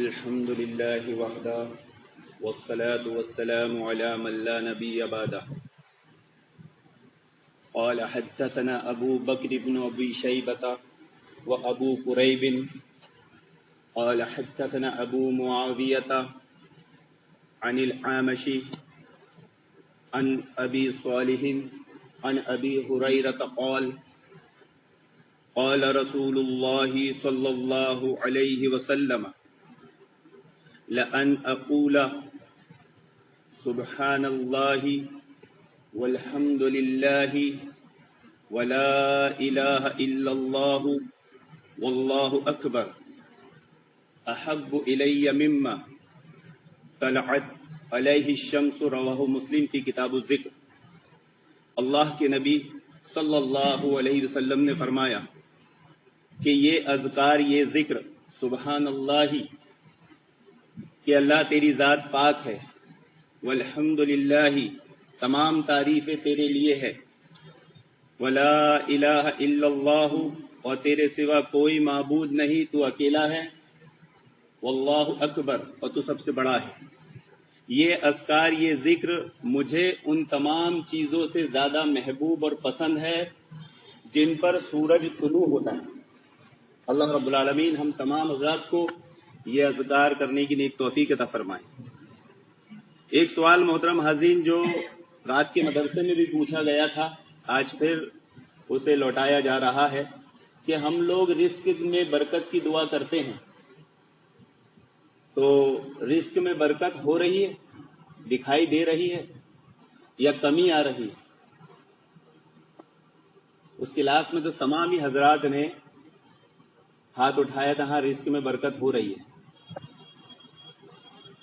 الحمد لله وحده والصلاة والسلام على من لا نبي بعده. قال حدثنا أبو بكر بن أبي شيبة وأبو كريب قال حدثنا أبو معاوية عن الأعمش عن أبي صالح عن أبي هريرة قال قال رسول الله صلى الله عليه وسلم لأن أقول سبحان الله والحمد لله ولا إله إلا الله والله أكبر أحب إلي مما طلعت علیہ الشمس. رواہ مسلم فی کتاب الذکر. اللہ کے نبی صلی اللہ علیہ وسلم نے فرمایا کہ یہ اذکار، یہ ذکر سبحان اللہ کہ اللہ تیری ذات پاک ہے، والحمد للہ تمام تعریفیں تیرے لیے ہے، ولا الہ الا اللہ اور تیرے سوا کوئی معبود نہیں، تو اکیلا ہے، واللہ اکبر اور تو سب سے بڑا ہے. یہ اذکار، یہ ذکر مجھے ان تمام چیزوں سے زیادہ محبوب اور پسند ہے جن پر سورج طلوع ہوتا ہے. اللہ رب العالمین ہم تمام حضرات کو یہ اذکار کرنے کی نیک توفیق عطا فرمائے. ایک سوال محترم حاضرین جو رات کے مدرسے میں بھی پوچھا گیا تھا، آج پھر اسے لوٹایا جا رہا ہے کہ ہم لوگ رزق میں برکت کی دعا کرتے ہیں، تو رزق میں برکت ہو رہی ہے، دکھائی دے رہی ہے یا کمی آ رہی ہے؟ اس کلاس میں تو تمام ہی حضرات نے ہاتھ اٹھایا تھا، ہاں رزق میں برکت ہو رہی ہے.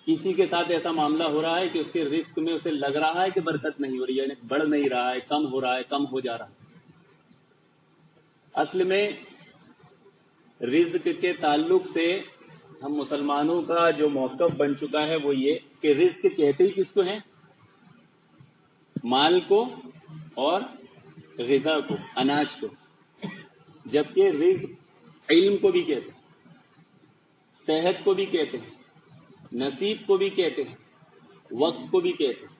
کسی کے ساتھ ایسا معاملہ ہو رہا ہے کہ اس کے رزق میں اسے لگ رہا ہے کہ برکت نہیں ہو رہی ہے، یعنی بڑھ نہیں رہا ہے، کم ہو رہا ہے، کم ہو جا رہا ہے. اصل میں رزق کے تعلق سے ہم مسلمانوں کا جو موقف بن چکا ہے وہ یہ کہ رزق کہتے ہی کس کو ہیں؟ مال کو اور غذا کو، اناج کو. جبکہ رزق علم کو بھی کہتے ہیں، صحت کو بھی کہتے ہیں، نصیب کو بھی کہتے ہیں، وقت کو بھی کہتے ہیں.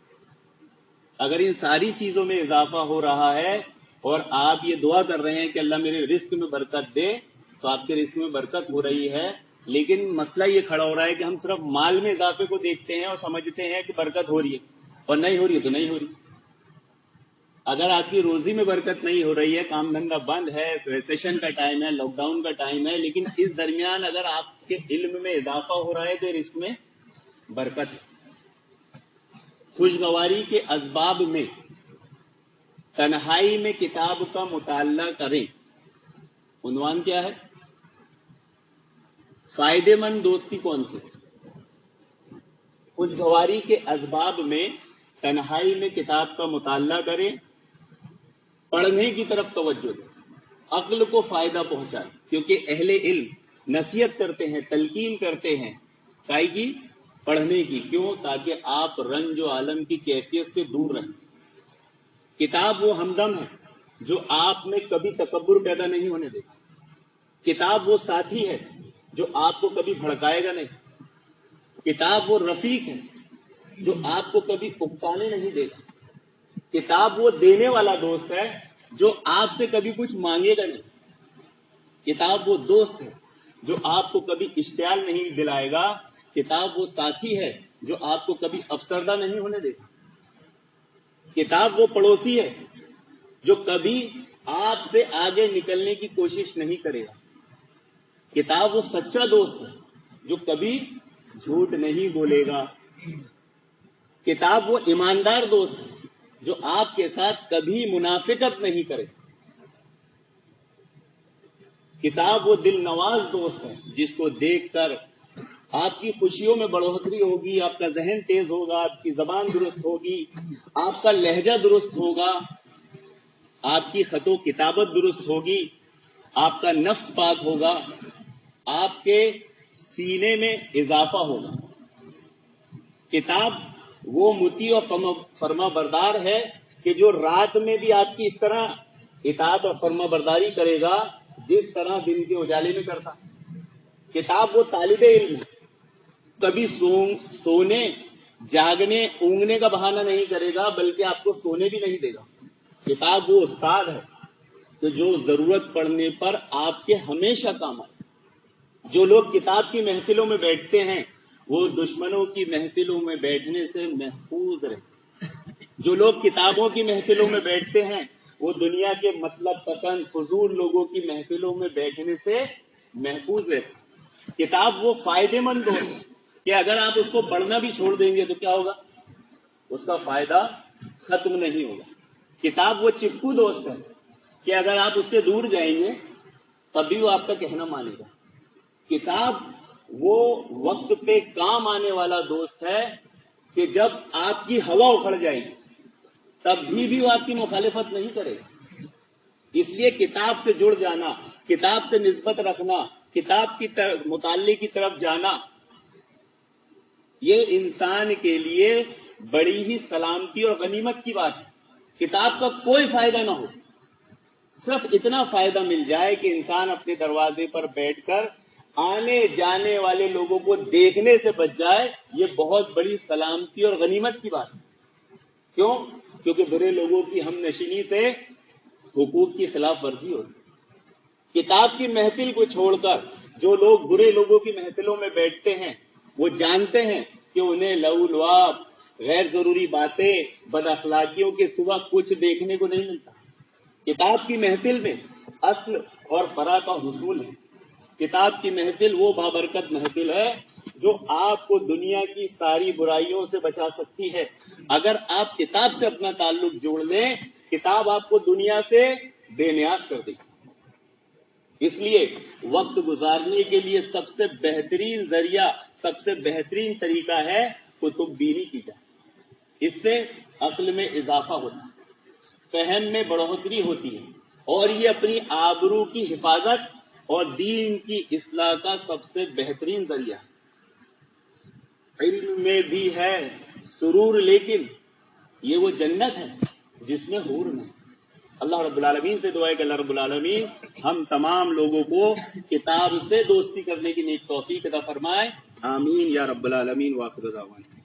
اگر ان ساری چیزوں میں اضافہ ہو رہا ہے اور آپ یہ دعا کر رہے ہیں کہ اللہ میرے رزق میں برکت دے، تو آپ کے رزق میں برکت ہو رہی ہے. لیکن مسئلہ یہ کھڑا ہو رہا ہے کہ ہم صرف مال میں اضافے کو دیکھتے ہیں اور سمجھتے ہیں کہ برکت ہو رہی ہے، اور نہیں ہو رہی ہے تو نہیں ہو رہی. اگر آپ کی روزی میں برکت نہیں ہو رہی ہے، کام دھندہ بند ہے، ریسیشن کا ٹائم ہے، لاک ڈاؤن کا ٹائم ہے، لیکن اس درمیان اگر آپ کے علم میں اضافہ ہو رہا ہے تو رزق میں برکت ہے. خوشگواری کے اسباب میں تنہائی میں کتاب کا مطالعہ کریں. عنوان کیا ہے؟ فائدے مند دوستی کون سی؟ خوشگواری کے اسباب میں تنہائی میں کتاب کا مطالعہ کریں، پڑھنے کی طرف توجہ دیں، عقل کو فائدہ پہنچائیں. کیونکہ اہل علم نصیحت کرتے ہیں، تلقین کرتے ہیں کائی کی؟ پڑھنے کی. کیوں؟ تاکہ آپ رنج و عالم کی کیفیت سے دور رہیں. کتاب وہ ہمدم ہے جو آپ میں کبھی تکبر پیدا نہیں ہونے دے گا. کتاب وہ ساتھی ہے جو آپ کو کبھی بھڑکائے گا نہیں. کتاب وہ رفیق ہے جو آپ کو کبھی اکتانے نہیں دے گا. کتاب وہ دینے والا دوست ہے جو آپ سے کبھی کچھ مانگے گا نہیں. کتاب وہ دوست ہے جو آپ کو کبھی اشتعال نہیں دلائے گا. کتاب وہ ساتھی ہے جو آپ کو کبھی افسردہ نہیں ہونے دے گا. کتاب وہ پڑوسی ہے جو کبھی آپ سے آگے نکلنے کی کوشش نہیں کرے گا. کتاب وہ سچا دوست ہے جو کبھی جھوٹ نہیں بولے گا. کتاب وہ ایماندار دوست ہے جو آپ کے ساتھ کبھی منافقت نہیں کرے. کتاب وہ دل نواز دوست ہے جس کو دیکھ کر آپ کی خوشیوں میں بڑھوتری ہوگی، آپ کا ذہن تیز ہوگا، آپ کی زبان درست ہوگی، آپ کا لہجہ درست ہوگا، آپ کی خط و کتابت درست ہوگی، آپ کا نفس پاک ہوگا، آپ کے سینے میں اضافہ ہوگا. کتاب وہ مطیع اور فرما بردار ہے کہ جو رات میں بھی آپ کی اس طرح اطاعت اور فرما برداری کرے گا جس طرح دن کے اجالے میں کرتا. کتاب وہ طالب علم ہے کبھی سونے جاگنے اونگنے کا بہانہ نہیں کرے گا، بلکہ آپ کو سونے بھی نہیں دے گا۔ کتاب وہ استاد ہے کہ جو ضرورت پڑنے پر آپ کے ہمیشہ کام آئے۔ جو لوگ کتاب کی محفلوں میں بیٹھتے ہیں وہ دشمنوں کی محفلوں میں بیٹھنے سے محفوظ رہتے ہیں۔ جو لوگ کتابوں کی محفلوں میں بیٹھتے ہیں وہ دنیا کے مطلب پسند فضول لوگوں کی محفلوں میں بیٹھنے سے محفوظ رہتے ہیں۔ کتاب وہ فائدے مند دوست ہے کہ اگر آپ اس کو پڑھنا بھی چھوڑ دیں گے تو کیا ہوگا؟ اس کا فائدہ ختم نہیں ہوگا۔ کتاب وہ چپکو دوست ہے کہ اگر آپ اس سے دور جائیں گے تب بھی وہ آپ کا کہنا مانے گا۔ کتاب وہ وقت پہ کام آنے والا دوست ہے کہ جب آپ کی ہوا اکھڑ جائے گی تب بھی وہ آپ کی مخالفت نہیں کرے گا۔ اس لیے کتاب سے جڑ جانا، کتاب سے نسبت رکھنا، کتاب کی مطالعے کی طرف جانا، یہ انسان کے لیے بڑی ہی سلامتی اور غنیمت کی بات ہے۔ کتاب کا کوئی فائدہ نہ ہو، صرف اتنا فائدہ مل جائے کہ انسان اپنے دروازے پر بیٹھ کر آنے جانے والے لوگوں کو دیکھنے سے بچ جائے، یہ بہت بڑی سلامتی اور غنیمت کی بات ہے۔ کیوں؟ کیونکہ برے لوگوں کی ہم نشینی سے حقوق کی خلاف ورزی ہوتی۔ کتاب کی محفل کو چھوڑ کر جو لوگ برے لوگوں کی محفلوں میں بیٹھتے ہیں وہ جانتے ہیں کہ انہیں لو لعاب، غیر ضروری باتیں، بد اخلاقیوں کے سوا کچھ دیکھنے کو نہیں ملتا۔ کتاب کی محفل میں اصل اور فرا کا حصول ہے۔ کتاب کی محفل وہ بابرکت محفل ہے جو آپ کو دنیا کی ساری برائیوں سے بچا سکتی ہے۔ اگر آپ کتاب سے اپنا تعلق جوڑ لیں، کتاب آپ کو دنیا سے بے نیاز کر دے گی۔ اس لیے وقت گزارنے کے لیے سب سے بہترین ذریعہ، سب سے بہترین طریقہ ہے کتب بینی کی جائے۔ اس سے عقل میں اضافہ ہوتا ہے، فہم میں بڑھوتری ہوتی ہے، اور یہ اپنی آبرو کی حفاظت اور دین کی اصلاح کا سب سے بہترین ذریعہ ہے۔ علم میں بھی ہے سرور، لیکن یہ وہ جنت ہے جس میں حور نہیں۔ اللہ رب العالمین سے دعا ہے کہ اللہ رب العالمین ہم تمام لوگوں کو کتاب سے دوستی کرنے کی نیک توفیق عطا فرمائے۔ آمین یا رب العالمین۔ وآخر دعوانا